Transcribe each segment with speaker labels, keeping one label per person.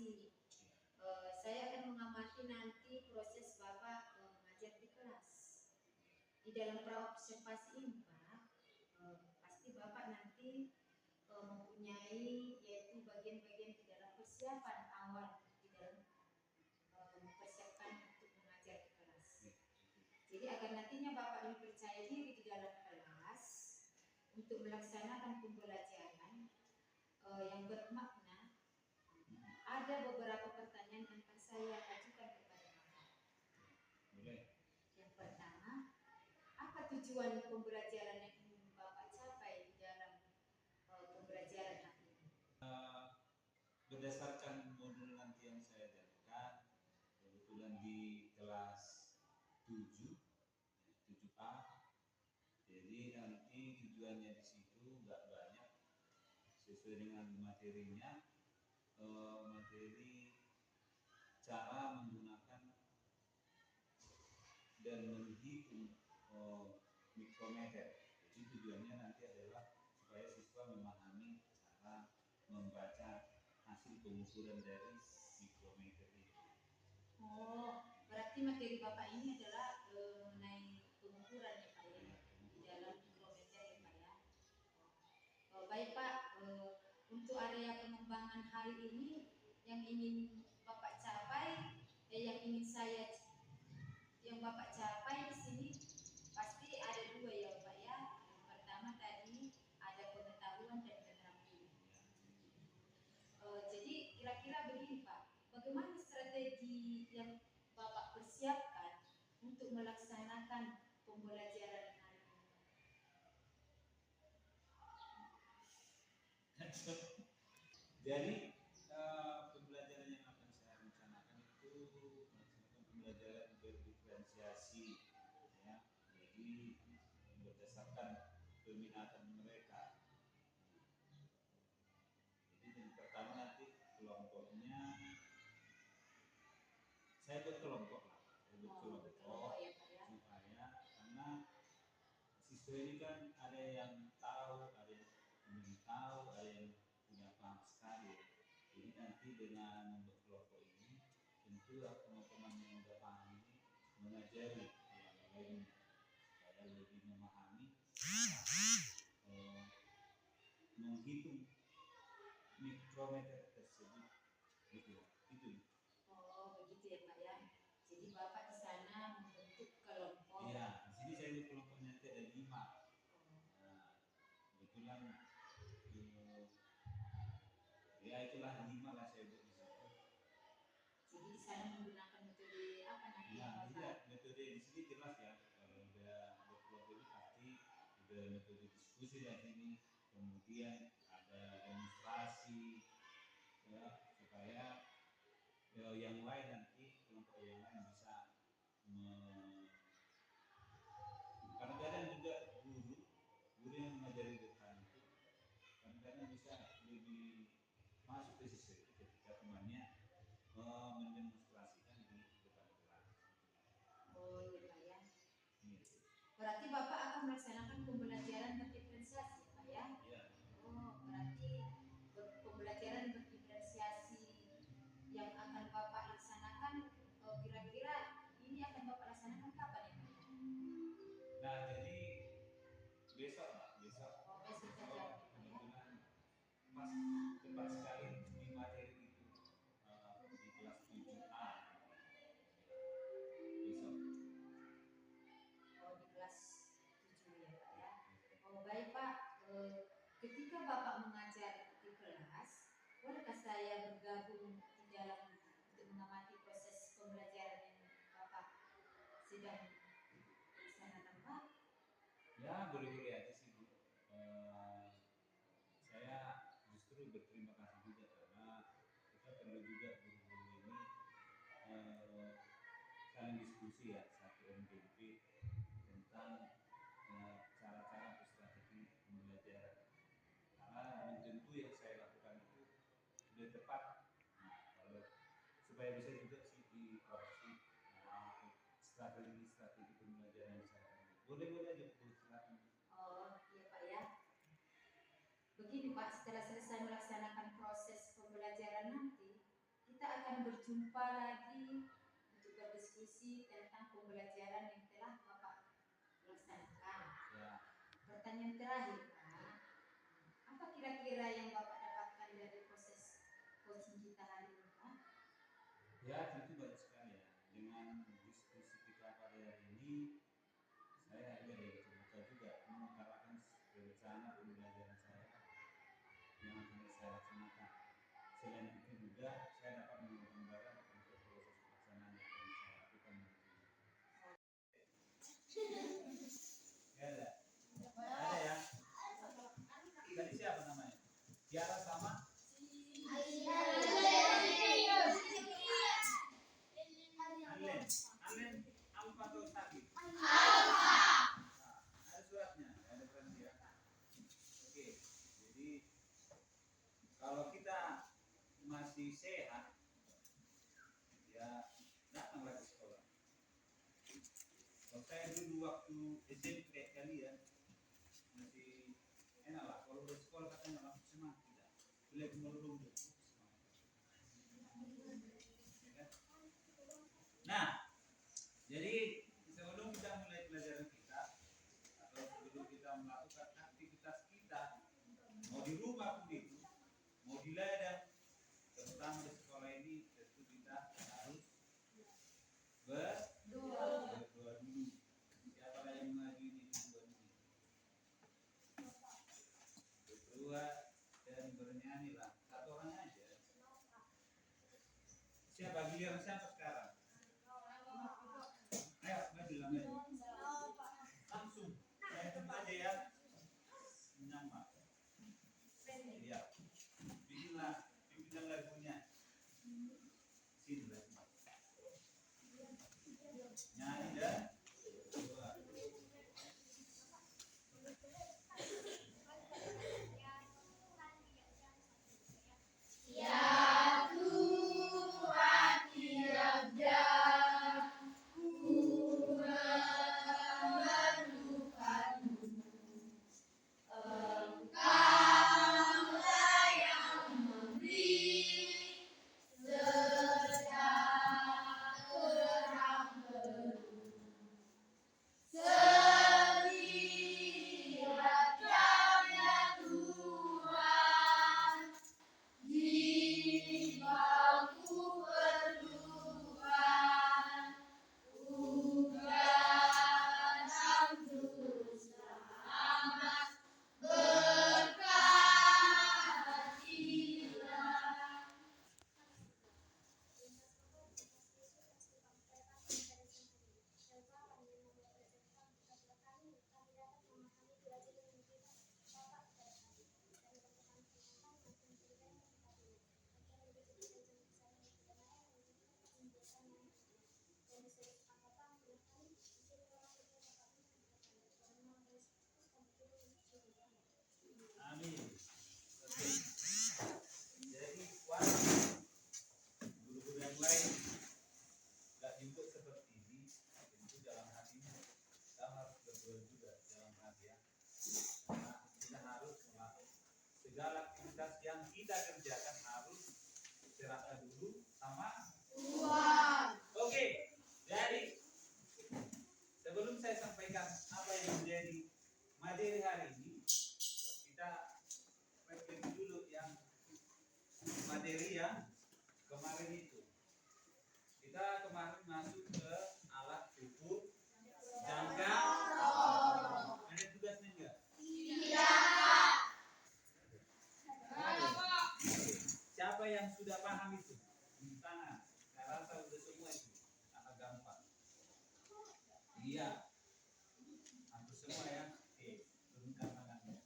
Speaker 1: kasih. Saya akan mengamati nanti proses Bapak mengajar di kelas. Di dalam praobservasi ini Pak, pasti Bapak nanti mempunyai yaitu bagian-bagian di dalam persiapan awal di dalam mempersiapkan untuk mengajar di kelas. Jadi agar nantinya Bapak lebih percaya diri di dalam kelas untuk melaksanakan pembelajaran yang bermakna, ada beberapa pertanyaan yang akan saya ajukan kepada Bapak. Yang pertama, apa tujuan pembelajaran yang ingin Bapak capai di dalam pembelajaran hari ini?
Speaker 2: Berdasarkan modul nanti yang saya ajarkan, kebetulan di kelas 7A, jadi nanti tujuannya di situ nggak banyak, sesuai dengan materinya, materi cara menggunakan dan menghitung mikrometer. Jadi tujuannya nanti adalah supaya siswa memahami cara membaca hasil pengukuran dari mikrometer itu.
Speaker 1: Oh, berarti materi Bapak ini adalah mengenai pengukuran ya Pak ya, di dalam mikrometer ya Pak ya. Baik Pak, untuk area pengembangan hari ini yang ingin Bapak capai, yang Bapak capai di sini pasti ada dua ya Pak ya. Yang pertama tadi ada pengetahuan dan keterampilan. Jadi kira-kira begini Pak, bagaimana strategi yang Bapak persiapkan untuk melaksanakan pembelajaran hari ini?
Speaker 2: Jadi pembelajaran yang akan saya rencanakan itu melaksanakan pembelajaran berdiferensiasi, ya. Jadi berdasarkan peminatan mereka. Jadi yang pertama nanti kelompoknya saya buat kelompok lah, supaya karena siswa ini kan ada yang tahu, ada yang belum tahu, ada yang punya paham sekali. Jadi nanti dengan membuat kelompok ini, tentu teman-teman yang sudah paham ini mengajari yang lainnya supaya lebih memahami, menghitung mikrometer tersebut, gitu.
Speaker 1: Oh begitu ya Pak ya. Jadi Bapak di sana membentuk kelompok.
Speaker 2: Iya, di sini saya buat kelompoknya nanti ada 5. Nah, kebetulan ya itulah 5 lah saya buat di situ.
Speaker 1: Jadi di sana menggunakan metode apa nanti?
Speaker 2: Ya, metode di sini jelas ya. Kalau udah kelompok ini pasti udah metode diskusi di sini, kemudian ada demonstrasi, ya, supaya yang lain nanti kelompok yang lain bisa kadang-kadang juga guru yang mengajari depan itu kadang-kadang bisa lebih masuk ke sisi ketika temannya mendemonstrasikan di depan kelas.
Speaker 1: Oh iya Pak ya.
Speaker 2: Iya.
Speaker 1: Berarti Bapak akan melaksanakan pembelajaran berdiferensiasi ya Pak ya?
Speaker 2: Iya.
Speaker 1: Oh berarti pembelajaran berdiferensiasi yang akan Bapak laksanakan kira-kira ini akan Bapak laksanakan kapan ya Pak?
Speaker 2: Nah jadi besok Pak, besok.
Speaker 1: Oh besok saja.
Speaker 2: Kebetulan pas tepat sekali di materi itu di kelas 7A besok.
Speaker 1: Oh di kelas 7 ya Pak ya. Oh baik Pak, ketika Bapak mengajar di kelas, bolehkah saya bergabung di dalam untuk mengamati proses pembelajaran yang Bapak sedang laksanakan Pak?
Speaker 2: Ya boleh-boleh aja sih Bu. Saya justru berterima kasih juga karena kita perlu juga guru-guru ini saling diskusi ya satu MDP tentang cara-cara atau strategi pembelajaran. Karena belum tentu yang saya lakukan itu sudah tepat. Nah, kalau supaya bisa juga sih dikoreksi strategi pembelajaran yang saya lakukan. Boleh-boleh aja Bu, silakan.
Speaker 1: Oh iya Pak ya. Begini Pak, setelah selesai melaksanakan proses pembelajaran nanti, kita kita akan berjumpa lagi untuk berdiskusi tentang pembelajaran yang telah Bapak laksanakan.
Speaker 2: Ya.
Speaker 1: Pertanyaan terakhir, Pak. Apa kira-kira yang Bapak dapatkan dari proses coaching kita hari ini, Pak?
Speaker 2: Ya, tentu banyak sekali ya. Dengan diskusi kita pada hari ini, saya juga jadi terbuka juga mengutarakan rencana pembelajaran saya yang akan saya laksanakan. Selain itu juga saya dapat menggambarkan untuk proses pelaksanaan yang akan saya lakukan nanti. Ya ada, ada ya. Tadi siapa namanya? Tiara sama? Anlen. Anlen Alfa atau Sakit? Ada suratnya, ada berarti ya. Oke, jadi kalau kita masih sehat, ya datanglah ke sekolah. Kalau saya dulu waktu SMP kayak kalian masih enak lah. Kalau udah sekolah katanya langsung semangat tidak. Lihat melulu dulu. Nah, jadi sebelum kita mulai pelajaran kita atau sebelum kita melakukan aktivitas kita, mau di rumah pun itu, mau di ladang, terutama di sekolah ini tentu kita harus berdoa dulu. Siapa yang maju ini berdoa dulu. Berdoa dan bernyanyi lah. Satu orang aja. Siapa giliran siapa sekarang? Ayo maju lah maju. Langsung. Saya tunggu aja ya. Menyamar. Iya. Bikinlah lagunya. Sini lagunya. Nyanyi dan berdoa. Amin. Oke. Jadi guru-guru yang lain nggak jemput seperti ini, tentu dalam hatinya kita harus berdoa juga dalam hati ya. Karena kita harus melakukan segala aktivitas yang kita kerjakan harus serahkan dulu sama Tuhan. Oke. Jadi sebelum saya sampaikan apa yang menjadi materi hari ini, kita review dulu yang materi yang kemarin itu. Kita kemarin masuk ke alat ukur jangka. Ada tugasnya enggak? Tidak. Siapa yang sudah paham itu? Di tangan. Saya rasa udah semua itu. Sangat gampang. Iya. Hampir semua ya. Oke, turunkan tangannya.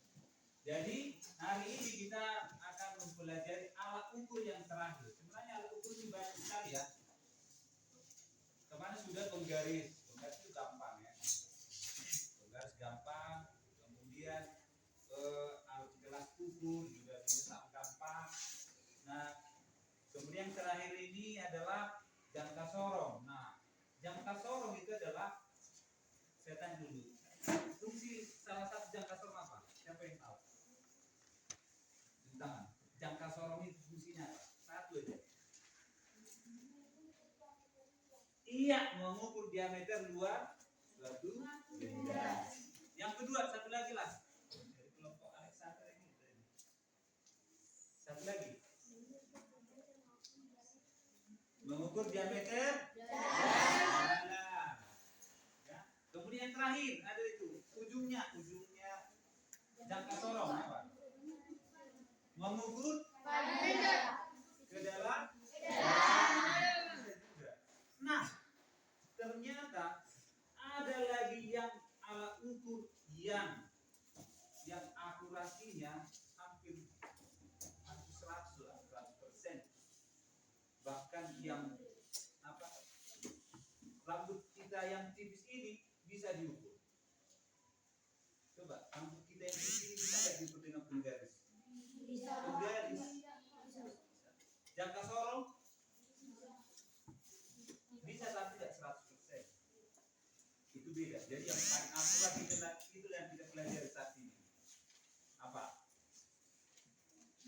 Speaker 2: Jadi hari ini kita akan mempelajari alat ukur yang terakhir. Sebenarnya alat ukur ini banyak sekali ya. Kemarin sudah penggaris itu gampang ya. Penggaris gampang. Kemudian alat gelas ukur juga bisa gampang. Nah, kemudian terakhir ini adalah jangka sorong. Nah, jangka sorong itu adalah, saya tanya dulu, fungsi salah satu jangka sorong apa? Siapa yang tahu? Tentang jangka sorong itu fungsinya apa? Satu aja. Iya, mengukur diameter luar suatu benda. Yang kedua, satu lagi lah. Dari kelompok Alexander ini. Satu lagi. Mengukur diameter dalam. Ya. Kemudian yang terakhir ada itu ujungnya jangka sorong apa? Mengukur ke dalam. Nah, ternyata ada lagi yang alat ukur yang akurasinya hampir 100%. Bahkan yang rambut kita yang tipis ini bisa diukur. Coba rambut kita yang tipis ini bisa nggak diukur dengan penggaris? Penggaris. Jangka sorong bisa tapi tidak 100%. Itu beda. Jadi yang paling akurat itu yang kita pelajari saat ini. Apa?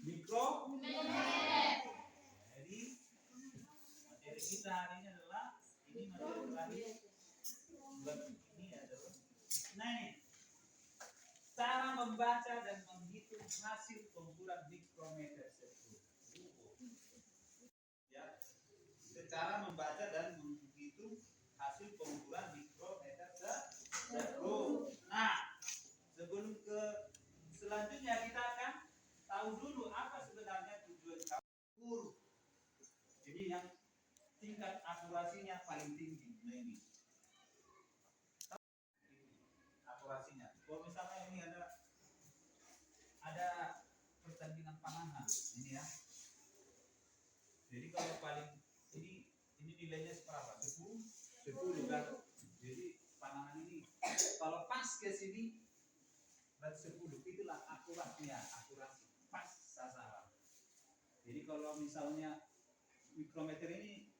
Speaker 2: Mikrometer. Jadi materi kita hari ini adalah materi terakhir. Ini adalah cara membaca dan menghitung hasil pengukuran mikrometer tersebut. Ya, cara membaca dan menghitung hasil pengukuran mikrometer tersebut. Nah, sebelum ke selanjutnya kita akan tahu dulu apa sebenarnya tujuan ukur. Jadi yang tingkat akurasinya paling tinggi. Nah ini akurasinya. Kalau misalnya ini ada pertandingan panahan, ini ya. Jadi kalau paling ini nilainya seberapa? 10 kan. Jadi panahan ini kalau pas ke sini berarti 10. Itulah akurasi pas sasaran. Jadi kalau misalnya mikrometer ini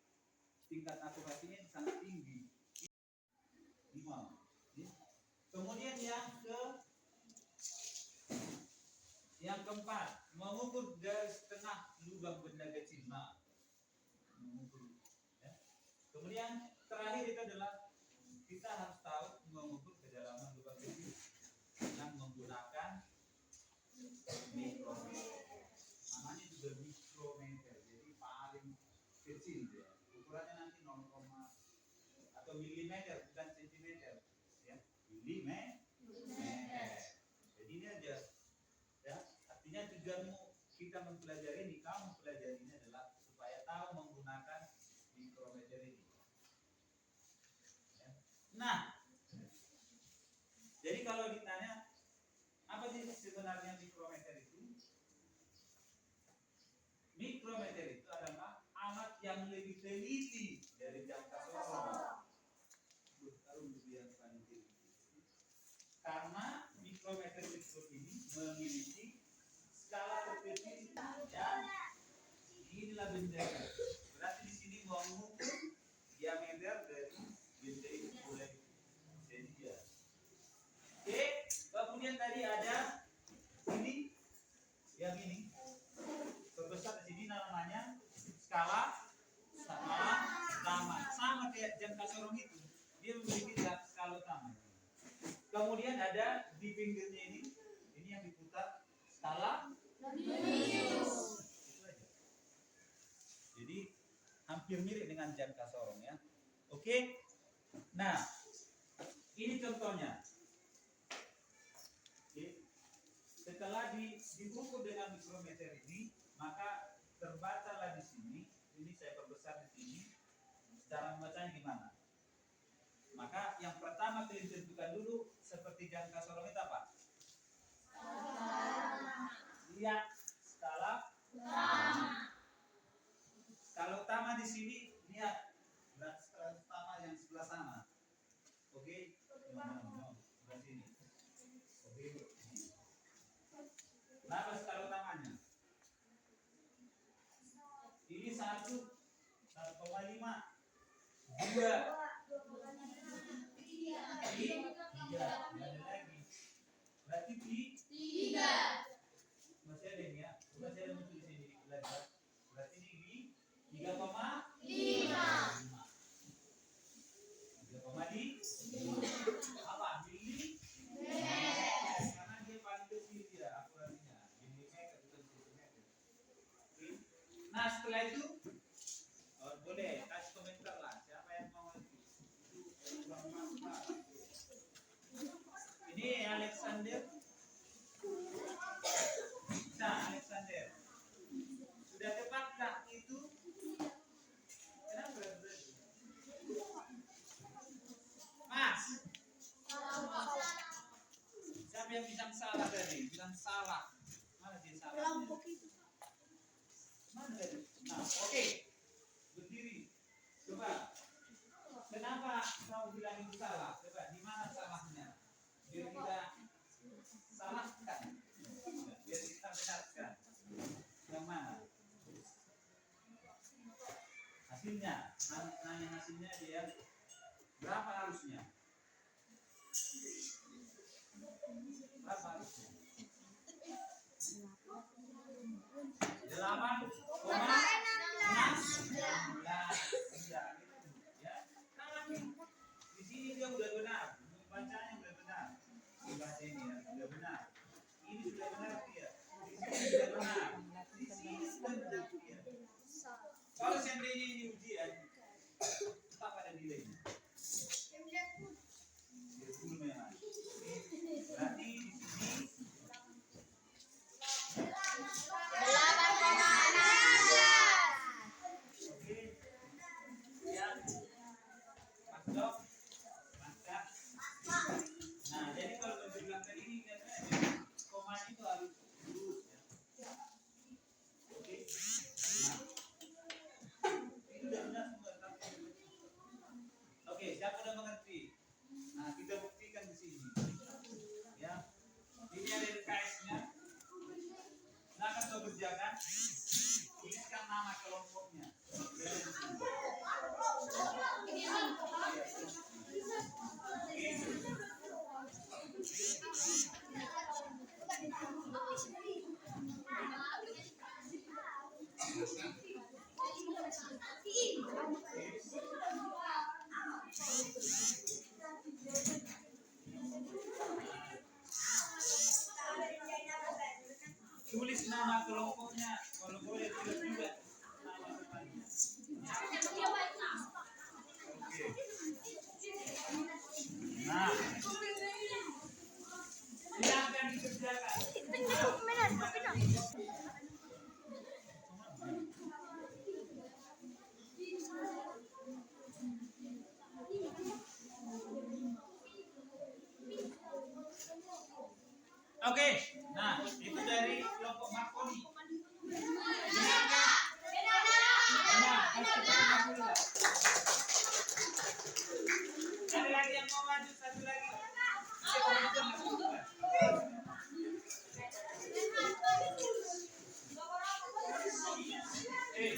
Speaker 2: tingkat akurasinya sangat tinggi. 5. Kemudian yang keempat, mengukur garis tengah lubang benda kecil. Nah, mengukur. Ya. Kemudian terakhir itu adalah kita harus tahu mengukur kedalaman lubang kecil yang menggunakan mikrometer. Namanya juga mikrometer. Jadi paling kecil ya. Ukurannya nanti 0, atau milimeter bukan sentimeter. Ya, milimeter. Jadi ini aja. Ya, artinya tujuanmu kita mempelajari ini, kamu mempelajari ini adalah supaya tahu menggunakan mikrometer ini. Ya. Nah, jadi kalau ditanya apa sih sebenarnya mikrometer itu? Mikrometer itu adalah alat yang lebih teliti dari jangka sorong. Karena mikrometer tersebut ini memiliki skala terkecil dan inilah benda. Berarti di sini mau mengukur diameter dari benda itu boleh jadi ya. Oke, kemudian tadi ada ini yang ini terbesar di sini namanya skala utama, sama kayak jangka sorong itu, dia memiliki skala utama. Kemudian ada di pinggirnya ini yang diputar skala radius. Jadi hampir mirip dengan jangka sorong ya. Oke. Nah, ini contohnya. Oke. Setelah diukur dengan mikrometer ini, maka terbacalah di sini. Ini saya perbesar di sini. Cara membacanya gimana? Maka yang pertama kalian tentukan dulu seperti jangka sorong itu apa? Lihat skala utama. Skala utama di sini lihat berat skala utama yang sebelah sana. Oke? Sebelah sini. Oke. Berapa skala utamanya? Ini 1,5, 2. Tiga, ada lagi. Berarti tiga. Masih ada ini ya. Masih ada muncul di sini belajar. Berarti ini 3,5. Nah setelah itu boleh kasih komentar lah siapa yang mau itu. Ini Alexander. Nah Alexander, sudah tepatkah itu? Kenapa? Mas, siapa yang bilang salah tadi? Bilang salah. Mana dia salah? Mana tadi? Nah, oke. Berdiri. Coba. Kenapa kamu bilang itu salah? Coba, di mana salahnya? Biar kita salahkan. Biar kita benarkan. Yang mana? Hasilnya. Nanya hasilnya dia. Berapa harusnya? Berapa harusnya? 8,16. Ya, ya. Di sini dia udah benar, bacanya udah benar. Di bahasa ini ya, sudah benar. Ini sudah benar dia. Di sini sudah benar. Di sini sudah benar dia. Kalau seandainya ini ujian, apa pada nilainya? 10 memang. Berarti di sini 8,16. Oke. Ya. Masuk. Mantap. Nah, jadi kalau menjelaskan ini katanya koma itu harus lurus ya. Oke. Nah, itu udah benar semua. Oke, siapa udah mengerti? Nah, kita buktikan di sini. Ya. Ini ada LKS-nya. Silakan kau kerjakan. Tuliskan nama kelompoknya. Tulis nama kelompoknya, kalau boleh tulis juga nama temannya. Oke. Nah, silakan dikerjakan. Oke, nah itu dari kelompok Marconi. Ada lagi yang mau maju, satu lagi.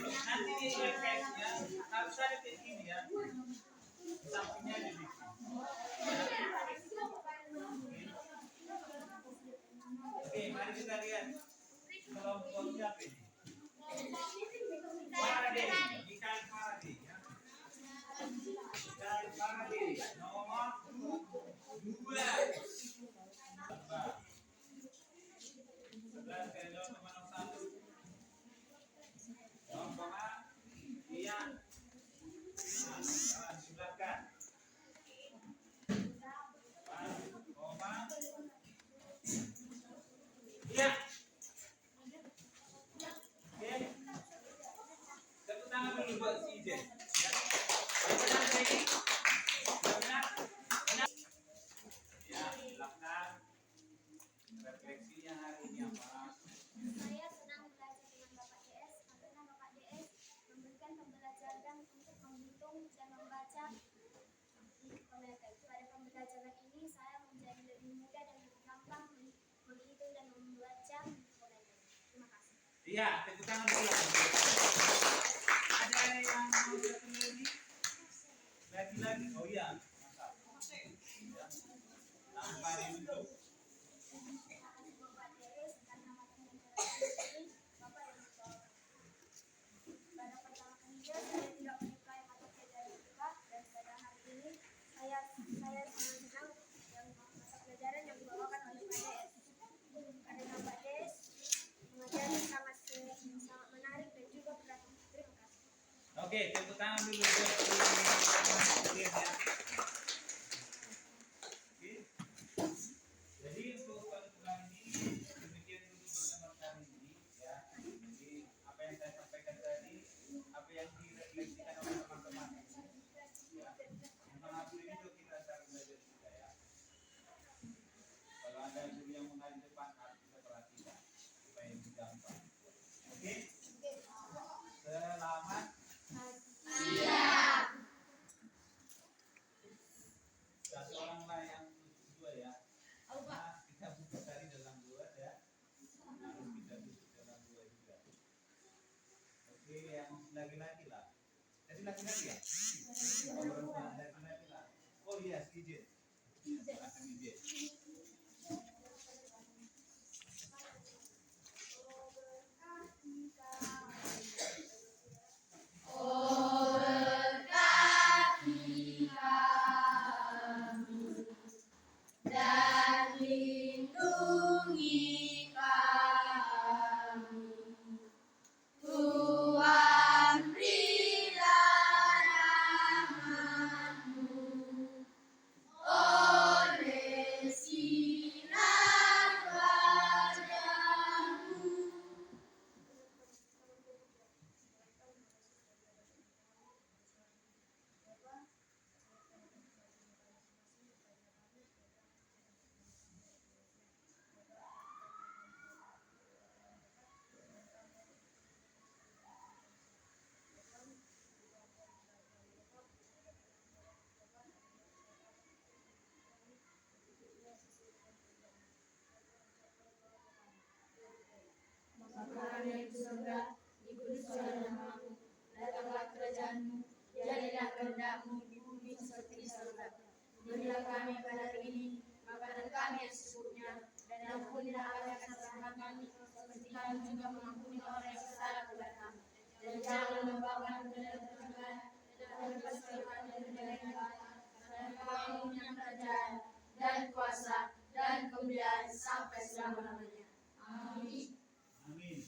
Speaker 2: Nanti di LKS-nya harus ada kayak gini ya. Sampingnya di sini. Oke, mari kita lihat kelompok siapa ini. Faraday, Michael Faraday ya. Michael Faraday nomor 2. 11 kali 0,01. 0,iya. Nah, sebutkan. Iya. Oke. Tepuk tangan dulu buat si Ijen. Benar ini? Benar? Benar? Ya, silakan. Refleksinya hari ini apa?
Speaker 3: Saya sedang belajar dengan Bapak DS karena Bapak DS memberikan pembelajaran untuk menghitung dan membaca hipermeter. Pada pembelajaran ini saya menjadi lebih mudah dan lebih gampang menghitung dan membaca hipermeter. Terima kasih.
Speaker 2: Iya, tepuk tangan dulu. Ada yang mau satu lagi? Lagi-lagi? Oh iya, mantap. Ya. Tanpa dibentuk.
Speaker 3: Bapak DS karena mata pembelajaran ini Bapak yang menjawab. Pada pertama kalinya saya tidak menyukai mata pelajaran IPA dan pada hari ini saya sangat senang yang mata pelajaran yang dibawakan oleh Pak DS. Karena Pak DS mengajarkan sangat menarik dan juga
Speaker 2: Oke, tepuk tangan dulu buat kalian ya. Oke. Jadi untuk pertemuan ini demikian dulu pertemuan kali ini ya. Jadi apa yang saya sampaikan tadi, apa yang direfleksikan oleh teman-teman ya. Mengakui itu kita cara belajar juga ya. Kalau ada guru yang mengajar depan harus kita perhatikan supaya lebih gampang. Oke? Selamat siap. Satu orang lah yang dua ya. Karena kita butuh tadi dalam dua ya. Harus kita butuh dalam dua juga. Oke, yang laki-laki lah. Tadi laki-laki ya? Oh, perempuan laki-laki lah. Oh iya, izin. Silakan izin.
Speaker 1: Bapa yang di surga, dikuduskanlah namamu, datanglah kerajaanmu, jadilah kehendakmu di bumi seperti di surga. Berilah kami pada hari ini makanan kami yang secukupnya, dan ampunilah akan kesalahan kami, seperti kami juga mengampuni orang yang bersalah kepada kami. Dan jangan membawa kami ke dalam pencobaan, tetapi lepaskan kami dari negara yang jahat, karena Engkau punya kerajaan dan kuasa dan kemuliaan sampai selama-lamanya. Amin.
Speaker 2: Amin.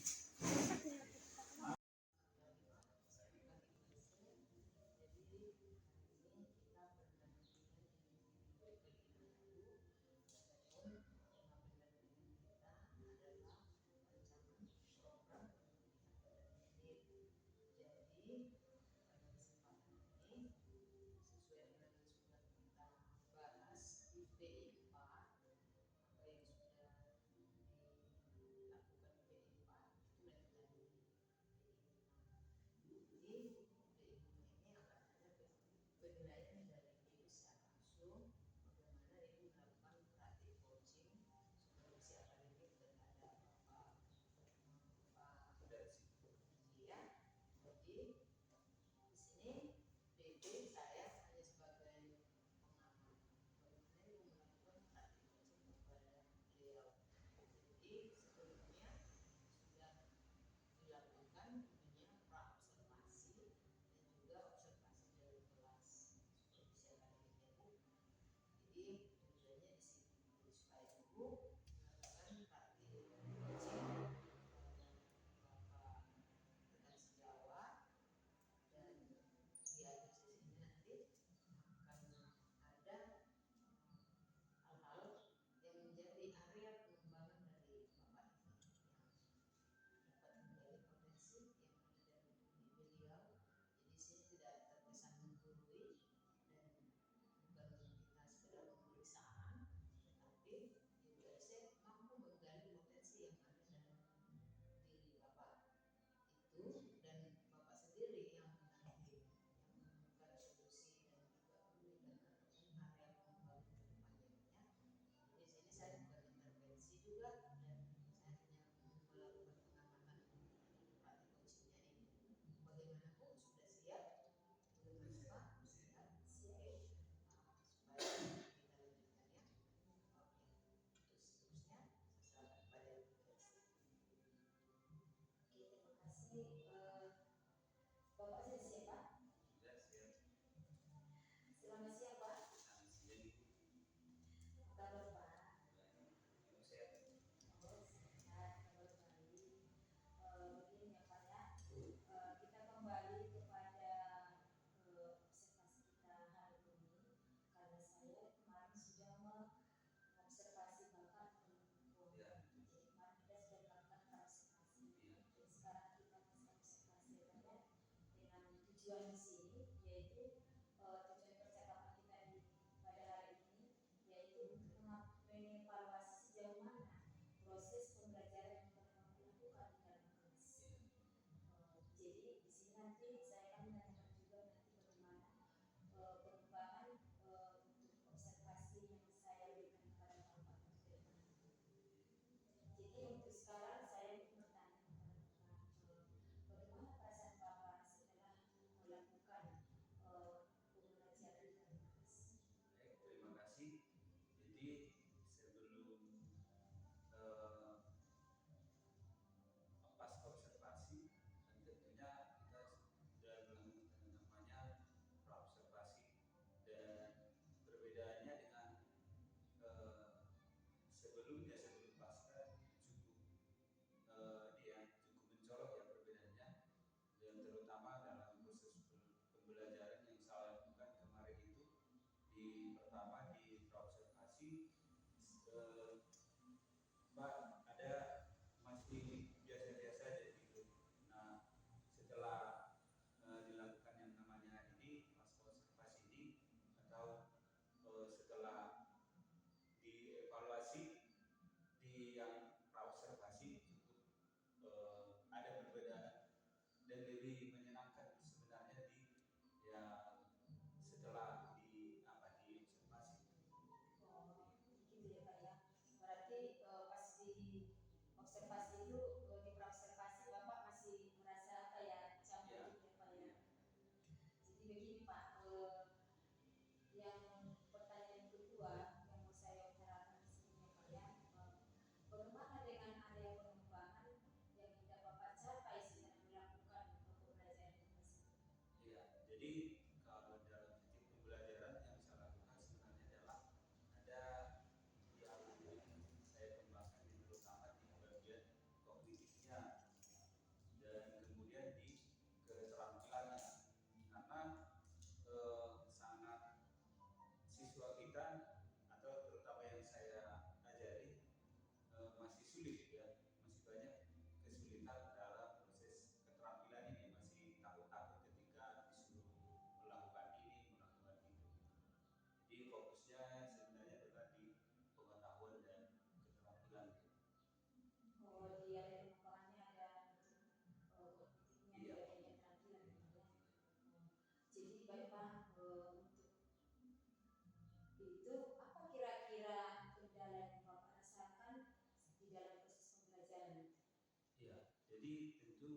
Speaker 1: Bapak sudah siap, Pak? Selamat siang, Pak. Kabar, Pak? Oh, sehat, kabar baik. Begini ya, Pak ya. Kita kembali kepada tujuan di sini yaitu tujuan percakapan kita pada hari ini yaitu untuk mengevaluasi sejauh mana proses pembelajaran yang pernah dilakukan di dalam kelas. Jadi di sini nanti saya akan menanyakan juga nanti bagaimana pengembangan untuk observasi yang saya berikan kepada Bapak untuk ke depan. Jadi untuk sekarang saya ingin bertanya kepada Bapak, bagaimana perasaan Bapak setelah melakukan pembelajaran di dalam kelas?
Speaker 2: Baik, terima kasih. Jadi sebelum pas observasi, dan tentunya kita sudah melakukan namanya praobservasi, dan perbedaannya dengan sebelum pasca cukup mencolok ya perbedaannya, dan terutama dalam proses pembelajaran yang saya lakukan kemarin itu pertama di praobservasi, Mbak, ada masih biasa-biasa aja gitu. Nah, setelah dilakukan yang namanya ini pasca observasi ini, atau setelah dievaluasi di yang praobservasi, cukup ada perbedaan dan lebih menyenangkan sebenarnya di yang setelah diobservasi.
Speaker 1: Oh, gitu ya Pak ya. Berarti pas di observasi itu di praobservasi Bapak masih merasa apa ya campur gitu ya Pak ya. Jadi begini Pak, yang pertanyaan kedua yang mau saya utarakan di sini ya Pak ya, bagaimana dengan area pengembangan yang tidak Bapak capai setelah melakukan pembelajaran tersebut?
Speaker 2: Iya, jadi kalau dalam titik pembelajaran yang saya lakukan sebenarnya adalah ada yang saya kembangkan terutama di bagian kognitifnya dan kemudian di keterampilannya, karena sangat siswa kita atau terutama yang saya ajari masih sulit ya, masih banyak kesulitan dalam proses keterampilan ini, masih takut-takut ketika disuruh melakukan ini, melakukan itu. Jadi fokusnya sebenarnya adalah di pengetahuan dan keterampilan.
Speaker 1: Oh, di area pengembangannya ada kognitifnya,
Speaker 2: Iya.
Speaker 1: ada keterampilan gitu ya. Jadi Bapak untuk itu apa kira-kira kendala yang Bapak rasakan di dalam proses pembelajaran?
Speaker 2: Iya, jadi tentu